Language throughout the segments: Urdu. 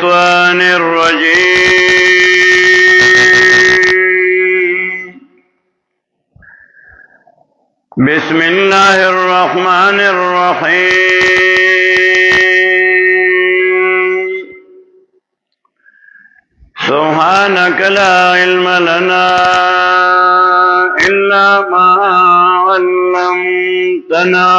الشيطان الرجيم. بسم الله الرحمن الرحيم. سبحانك لا علم لنا إلا ما علمتنا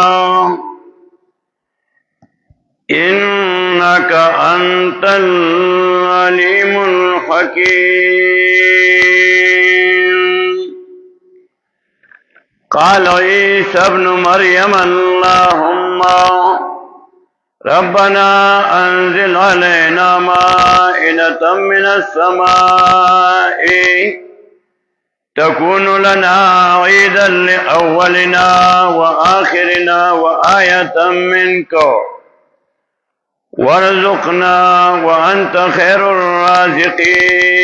إنك أنت العليم الحكيم. قال عيسى ابن مريم اللهم ربنا أنزل علينا مائدة من السماء تكون لنا عيدا لأولنا وآخرنا وآية منك وارزقنا وأنت خير الرازقين.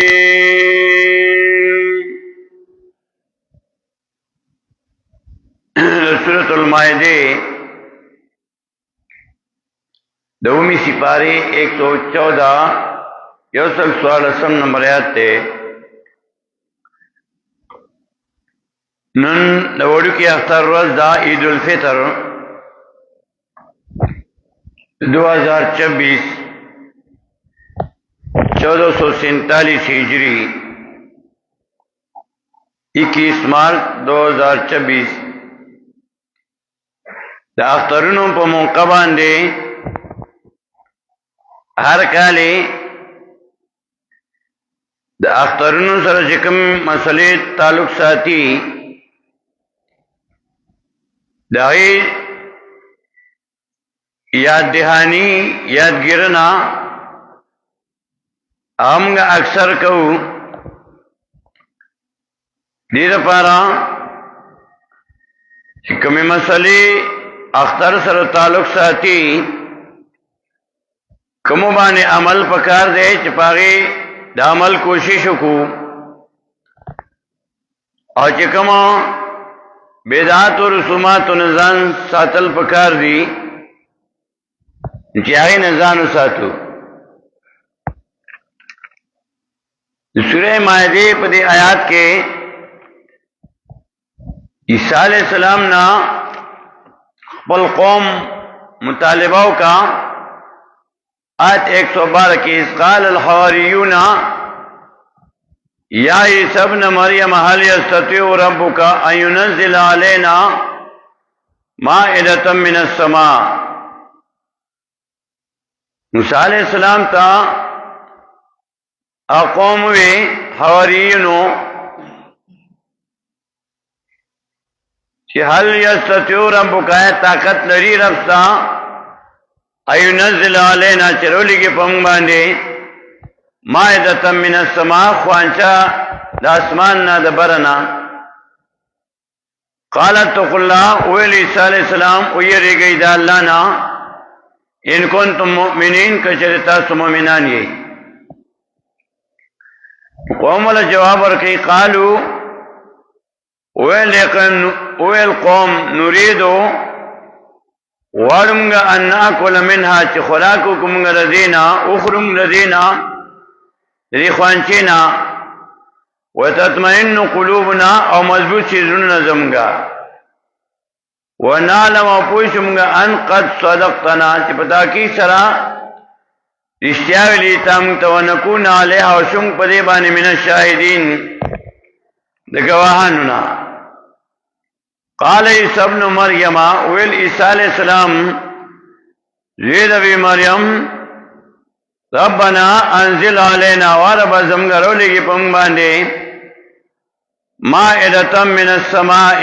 سورة المائدة دومی سپارے 114 یوسل سوال اسم نمبر آیات تے نن دوڑو کی اختر روز دا عید الفطر 2026 1447 ہجری 21 مارچ 2026 دا اخترونو پا موقع باندے ہر کالی دا اخترونو سر چکم مسئلے تعلق ساتی داغی یاد دہانی یاد گرنا ہمگا اکثر کو دید پارا چکمی مسئلے اختر سر تعلق ساتی کمو بانے عمل پکار دے چپاگی دا عمل کوشش کو اور چکما بیدات و رسومات و نظام ساتل پکار دی چاہی نظام ساتو. سورہ مائدہ پدی آیات کے عیسیٰ علیہ السلام نا خپل قوم مطالباو کا آیت 112 کی اس قال الحواریون یا عیسی ابن مریم هل یستطیع ربک ان ینزل علینا مائدة من السماء. موسیٰ علیہ السلام تا اقوم وی حواریونو چی هل یستطیع ربک طاقت لری رفتا ایونزل علینا چرولی کی پنگ باندے مائدة من السماء خوانچا دا اسمان نا دا برنا. قالت تقو اللہ اویل عیسیٰ علیہ السلام اویری گئی دا اللہ نا ان کنتم مؤمنین کچرتا سمومنان یہ قوم والا جواب ورکی قالو اویل قوم نریدو وارمگا ان ناکل منها چی خلاکو کمگا لدینا اخرم لدینا لدی خوانچینا وتطمئن قلوبنا او مضبوط چیزون نظمگا ونعلم و پوشمگا ان قد صدقتنا چی پتا کی سرا رشتیاوی لیتا مگتا ونکون علیہ و شنگ پدی بانی من الشاہدین دگواہانونا. قال عیسی ابن مریم ویل عیسیٰ علیہ السلام زید ابی مریم ربنا انزل علینا وارب زمگرو لگی پنگ باندے مائدة من السماء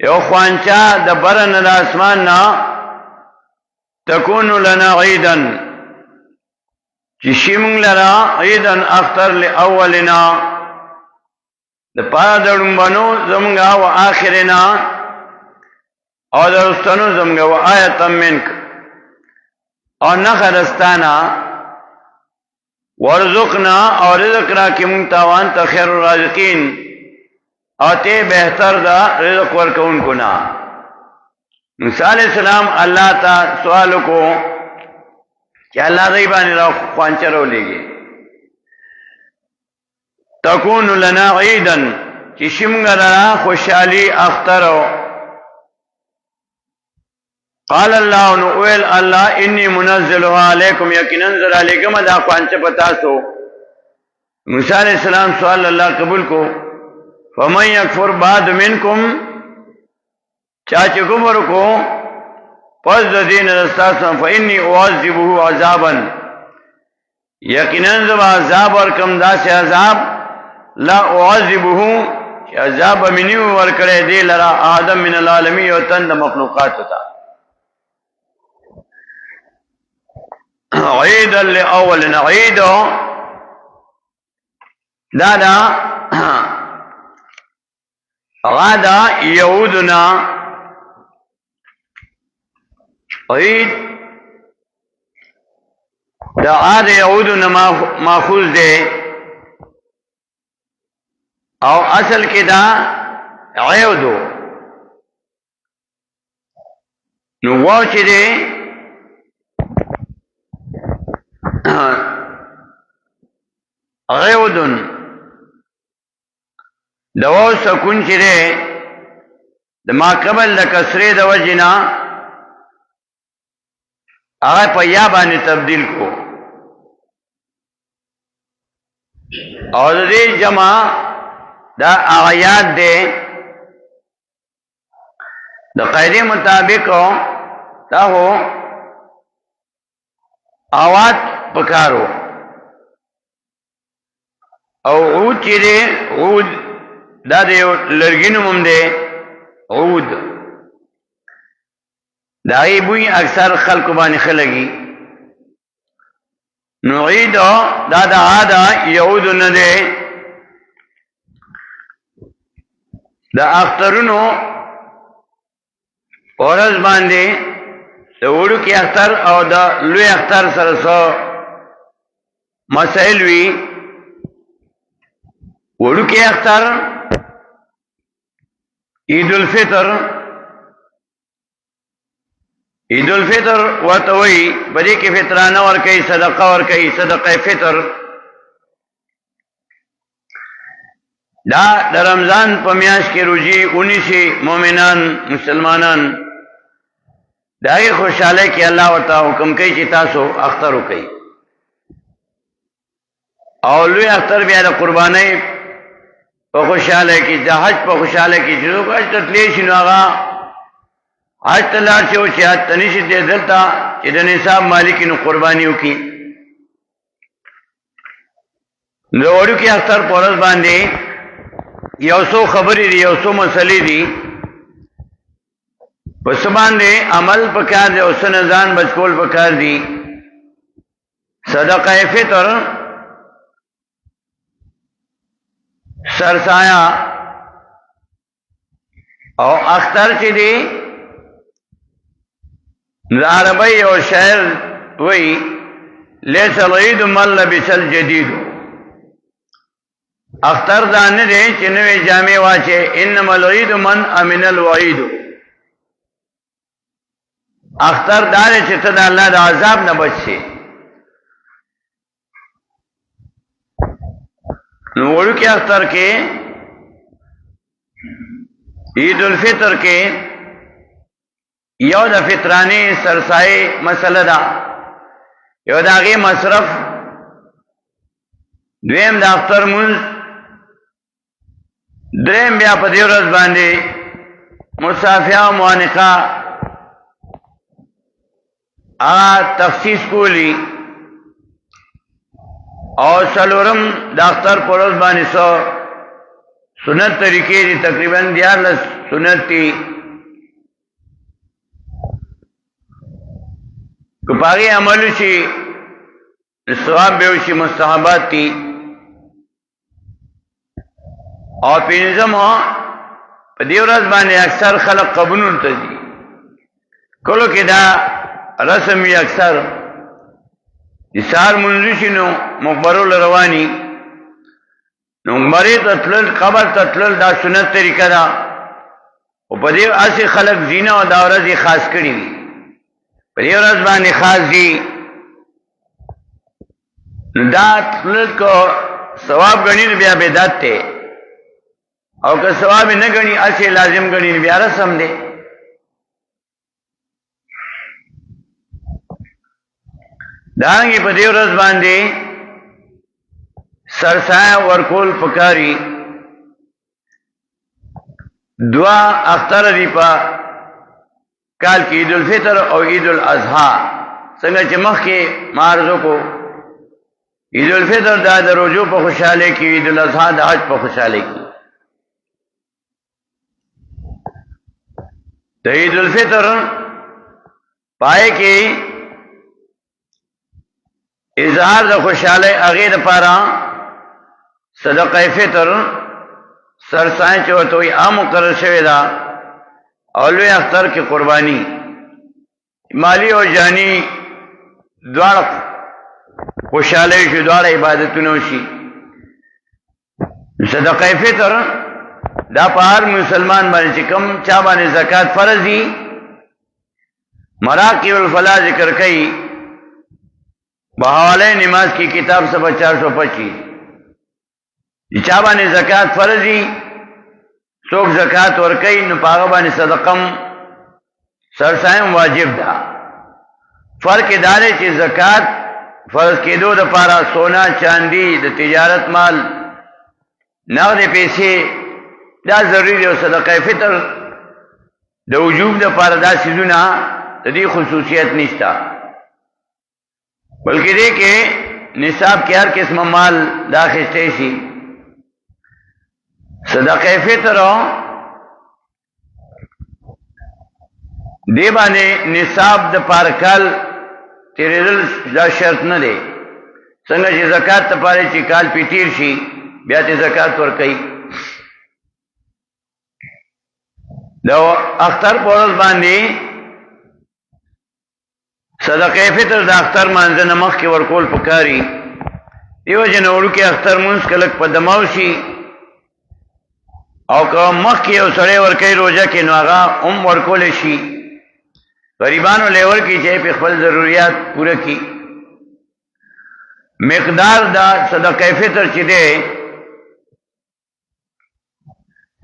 یو خوانچا دبرن الاسمان نا تکون لنا عیدا چشمنگ لنا عیدا اختر لأولنا پارا درنبانو زمگا و آخرنا او درستانو زمگا و آیتا منک او نخرستانا ورزقنا او رزق را کی منتاوان تا خیر الرازقین او تے بہتر دا رزق ورکون کنا. موسیٰ علیہ السلام اللہ تا سوالو کو چې الله دې باندې را خوانچرو لګي تكون لنا عيدا چې شمغلا خوشالي اخترو قال الله نوئل الله اني منزلها عليكم يقينا نزل عليكم دا خوانچ پتاسو موسی علیہ السلام سوال الله قبول کو فمن يكفر بعد منكم چاچ کفر کو پس د دین رستاسم فإني أعذبه عذابا یقینا زب عذاب ورکم داسې عذاب لا أعذبه عذاب منی ورکړی دی لرا آدم من العالمین او تند مخلوقات تا عیدا لأول عید دادا غادا یهودنا عید دا عاد یهودنا ماخوذ دے او اصل کې دا عیودو نو واو چې دی عیودن دا واو سکون چې دی د ما قبل د کسرې د وجنا هغه په یا باندې تبدیل کو او د دې جمع دا آیات دے دا قاعدے مطابق دا ہو آوات پکارو او عود چی دے عود دا دے لرگینو مم دے عود دا ای بوئی اکثر خلق بانی خلقی نعیدو دا دا آدھا یعودو ندے دا اخترونو اورز باندې د وړو کې اختر او د لوی اختر سره سره مسائل وی وړو کې اختر عید الفطر ورته وی بلې کې فطرانه ور کوي صدقه ور کوي صدقه فطر دا د رمضان په میاشت کې روزي اونیسي مؤمنان مسلمانان داغه خوشاله کې الله وتا حکم کوي چې تاسو اختر وکړي او لوی اختر بیا د قربانۍ په خوشاله کې د حج په خوشاله کې چې حج تطلیع شنو هغه حج تلار چې تنشي دې دلته چې د نصاب مالکینو قرباني وکړي نو وړو کې اختر پورز باندې یو سو خبری دی یو سو مسئلی دی پس باندې عمل پکار دی او سنزان بچکول پکار دی صدقہ فطر سرسایا او اختر چی دی عربی او شعر وی لیس العید من لبس الجدید اختر دانه دے چې نوې جامې واچي انما العید من امن الوعید اختر دار چې ته د الله د عذاب نه بچي نو وړو کې اختر کې عید الفطر کې یو د فطرانه سرسای مسله ده یو داغه مصرف دویم د اختر مونږ دریم بیا په دې ورځ باندې مصافحه او موانقه تخصیص کولی او څلورم د اختر په ورځ باندې سنت طریقې دي تقریبا 14 سنت دي کو پاغي عمل شي ثواب به شي مستحبات دي او پینځم په دې ورځ باندې اکثر خلک قبولون ته دي کولو کې دا رسم یې اکثر اسار منځشینو مقبرو رواني نو مریض تطلل قبر تطلل دا سنت طریقه دا او په دې اسی خلک زینه او دا ورځ خاص کړی دي په دې ورځ باندې خاص دي دا تلل کو ثواب غنی نو بیا بدعت ته او که ثواب نه غنی اسی لازم غنی نو بیا رسم دی دانګي په دې ورځ باندې سرسایه ورکول پکاري دعا اختر دی په کال کې عید الفطر او عید الاضحى څنګه چې مخکې مارزو کو عید الفطر د روزو په خوشاله کې عید الاضحى د حج په خوشاله کې د عید الفطر پای کې اظهار د خوشاله هغه لپاره صدقه فطر سرسایه چورته وي عام مقرر شوی دا اولوی اختر کې قربانی مالی او جانی دواړه خوشاله شي دواړه عبادتونه شي صدقه فطر دا په هر مسلمان باندې کم چا باندې زکات فرض دي مراقب الفلاح ذکر کړي بحوالے نماز کی کتاب صفحہ 425 چا باندې زکات فرض دي څوک زکات ورکړي نو پاغه باندې صدقم سرسایم واجب ده فرق دار چې زکات فرض کېدو د پاره سونا چاندي د تجارت مال نغد پیسې دا ضروري دی او صدقه فطر د وجوب د پاره دا سيزونه د دې خصوصیت نشته بلکې دې کې نصاب کې هر قسم مال داخلته شي صدقه فطر دی باندې نصاب د پارکال تیرېدل دا شرط نه دی څنګه چې زکات ته پاره چې کال پیټیر شي بیا ته زکات ورکړي دا اختر پورز باندې صدقه فطر د اختر مانځ نه مخ کې ورکول پکاري یو جنوړو کې اختر مونږ کلک په دماو شي او که مخ کې یو سړی ورکړي روزه کې نو هغه ورکول شي غریبانو لیور کې چې په خپل ضرورت پوره کړي مقدار دا صدقه فطر چې ده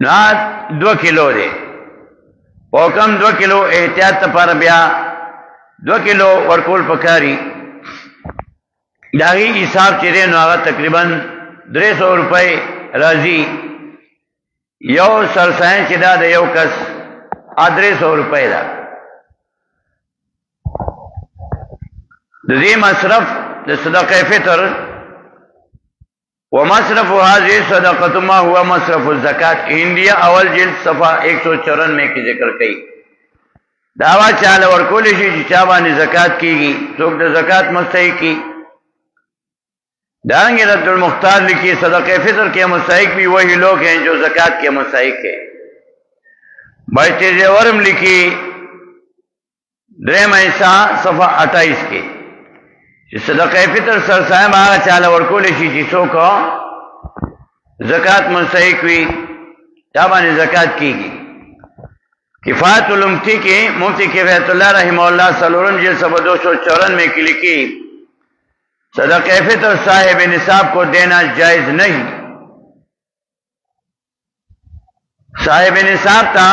نه 2 کیلو ده او کم 2 کیلو احتیاط لپاره بیا 2 کیلو ورکول پکاري داغي حساب چې نو هغه تقریبا 300 روپے راځي یو سرسایه چې دا د یو کس 300 روپے دا د دې مصرف د صدقه فطر ومصرف هذه صدقه ما هو مصرف الزکات انډیا اول جلد صفحه 194 کې ذکر کړي داوا چاله ورکول شي چې چا باندې زکات کیږي څوک د زکات مستحق کی دانګ رد المختار لکھی صدقه فطر کے مستحق بھی وہی لوگ ہیں جو زکات کے مستحق ہیں بچے ورم لکھی درم ایسا صفحہ 28 کے صدقه فطر سرسایه هغه چاله ورکول شي چې څوک زکات مستحق وي دا باندې زکات کیږي کفایت الامتی کې مفتی کفایت الله رحمه الله سلورم جلد صفحہ 294 میں لکھی صدقه فطر صاحب نصاب کو دینا جائز نہیں صاحب نصاب تا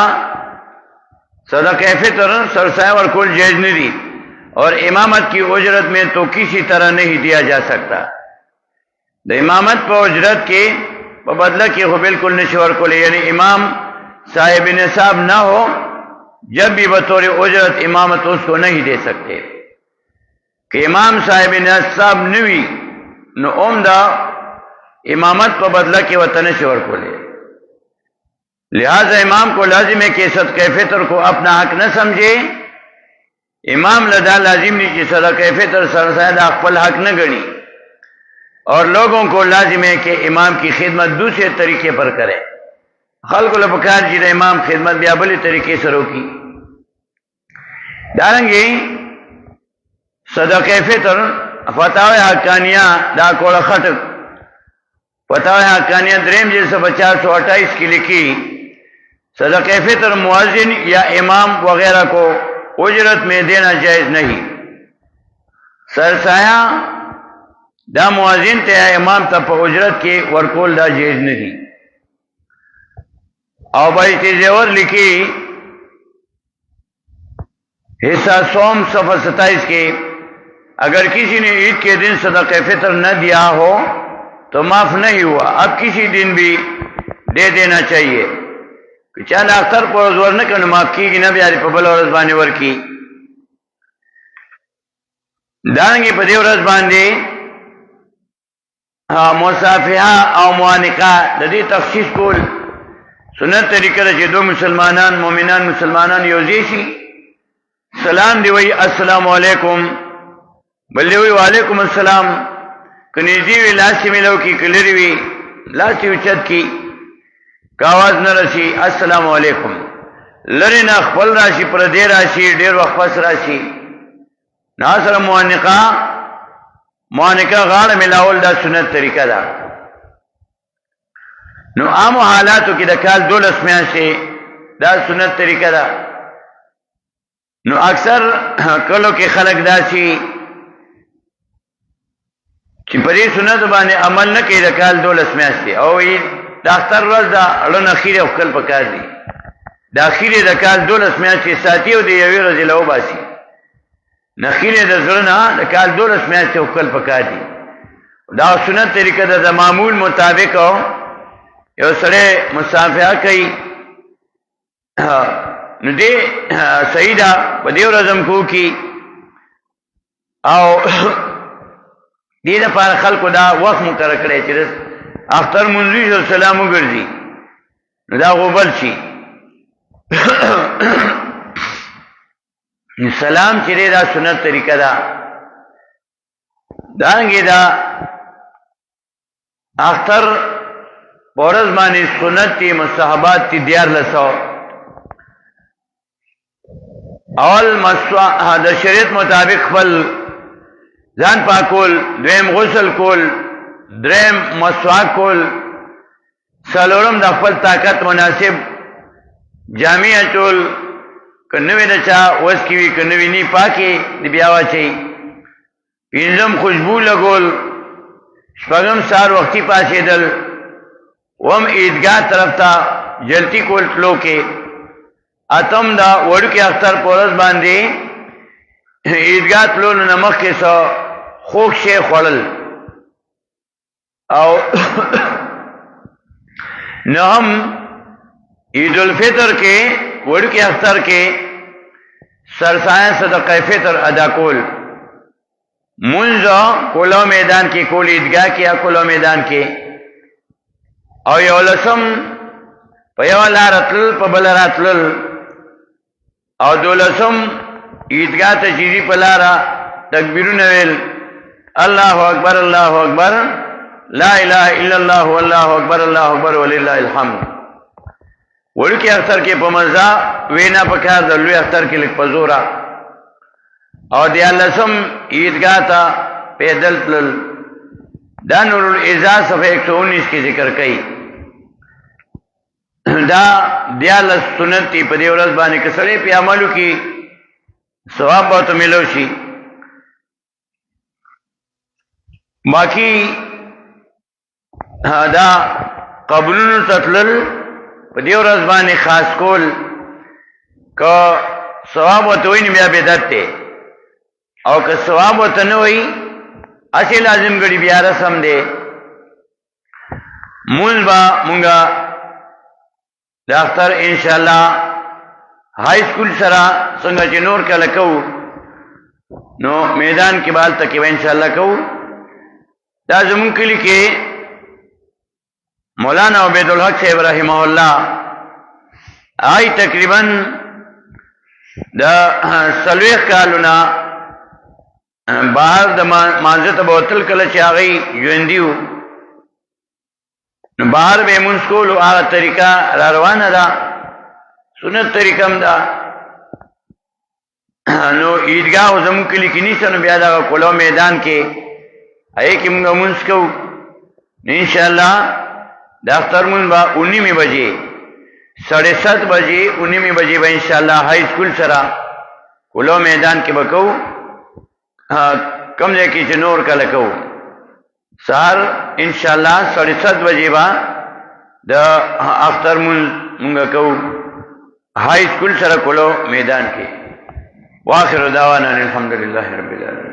صدقه فطر سرسایه ورکول جائز نہیں دی اور امامت کی اجرت میں تو کسی طرح نہیں دیا جا سکتا د امامت پر اجرت کے بدلہ کی ہو بالکل نشور کو لے یعنی امام صاحب نصاب نہ ہو جب بھی بطور اجرت امامت اس کو نہیں دے سکتے کہ امام صاحب نصاب نوی نو عمدہ امامت پر بدلہ کے وطن نشور کو لے لہذا امام کو لازم ہے کہ صدقہ فطر کو اپنا حق نہ سمجھے امام لدا لازم نہیں کہ صدقہ فطر سرسایہ خپل حق نہ گنی اور لوگوں کو لازم ہے کہ امام کی خدمت دوسرے طریقے پر کرے خلق البکار جی امام خدمت بیابلی طریقے سے روکی دارنگی صدقہ فطر فتاوی حقانیہ دا کوڑا خطق فتاوی حقانیہ دریم جلد صفحہ 428 کی لکھی صدقہ فطر مؤذن یا امام وغیرہ کو اجرت میں دینا جائز نہیں سرسایہ دا مؤذن ته امام ته په اجرت کې ورکول دا جایز نه دي. او بیت زیور لکھی حصہ سوم صفحہ 27 کے اگر کسی نے عید کے دن صدقہ فطر نہ دیا ہو تو معاف نہیں ہوا, اب کسی دن بھی دے دینا چاہیے. چاند اختر پر ورز نہ کرنا معاف کی نہ بیاری پبل اور رزبانی ور کی دانگی پدی ورز باندے مصافحہ او معانقہ ددی تخصیص کول سنت طریقہ چې دو مسلمانان مومنان مسلمانان یوځای شي سلام دی وی السلام علیکم بل دی وی وعلیکم السلام کني دی وی لاس ملو کی کلری وی لاس اوچت کی کاواز نه راشي السلام علیکم لری نه خپل راشي پر دې راشي ډیر وخت پس راشي ناصر موانقه غاړه ملاول دا سنت طریقہ ده. نو عام حالاتو کې د کال 12 میاشتې دا سنت طریقہ ده. نو اکثر کلو کې خلق داسي چې په دې سنت باندې عمل نه کوي د کال 12 میاشتې او د اختر ورځ دا اړه اخیره خپل پکار دي د اخیره د کال 12 میاشتې ساتي او د یوې ورځې لو باسي نخیره د زړه د کال 12 میاشتې خپل پکار دي. دا سنت طریقہ ده د معمول مطابق یو سره مصافحه کوي نو دې سیدا په دې ورځم کو کی او دې لپاره خلکو دا وخت مقرر کړی چې اختر منځي سلام وګرځي نو دا غوبل شي سلام چې دا سنت طریقہ ده. دانګي دا اختر پورز باندې سنت تی مستحبات تی دیار لسو اول مسوا د شریعت مطابق خپل ځان پاکول, دویم غسل کول, دریم مسواک کول, څلورم د خپل طاقت مناسب جامع ټول کنوی د چا وس کی وی کنوی نی پاکي دی بیا واچي, پینځم خوشبو لګول, شپږم سار وختي پاسېدل, وم عیدگاہ طرف تا جلتی کول تلو کې, اتم دا وړو کې اختر پورز باندې عیدگاہ تلو نمخ کې سو خوک شي خړل او نهم عید الفطر کې وړو کې اختر کې سرسایه صدقه فطر ادا کول, منځ کولو میدان کې کول, عیدگاہ کې یا کولو میدان کې او یو لسم په یو لارتل په بل راتل او دولسم عیدگاہ ته چیزی په لارا تکبیرونه ویل الله اکبر الله اکبر لا اله الا الله والله اکبر الله اکبر ولله الحمد. ورکی اختر کې په مزه وینا پکار د لوی اختر کې لیک پزورا او د لسم عیدگاہ ته پیدل تل. دا نور الاعزاز صفحہ 119 کی ذکر کئی دا دیالس سنت تی پا دیورز بانے کسرے پی عملو کی ثواب بہتو ملو شی. باقی دا قبلون تطلل پا دیورز بانے خاص کول که ثواب بہتوئی نبیا بیدت تے او که ثواب بہتنوئی اسی لازم گڑی بیا رسم دے. مونز با مونگا دا اختر انشاءاللہ ہائی سکول سرا سنگا چی نور کل کو نو میدان کی بال تکی با انشاءاللہ کو. دا زمون کلی کے مولانا عبید الحق صاحب رحمہ اللہ آئی تقریباً دا سلویخ کالونا باہر د مانزه ته بوتل کله چې هغه ژوندیو نو باہر به مونږ کولو هغه طریقہ را روانه ده سنت طریقه هم ده. نو عیدگاه زموږ کلی کې نشته نو بیا دا کولو میدان کې هغې کې مونږ مونږ کوو انشاءاللہ. دا اختر مونږ به 19 بجې 7:30 بجې 19 بجې به انشاءاللہ ہائی سکول سره کولو میدان کې به کوو کم ځای کې چې نور کله کوو. سهار ان شاء الله 7:30 بجې با د اختر مونږ کو هاي سکول سره کولو میدان کې. واخر دعوانا الحمدلله رب العالمین.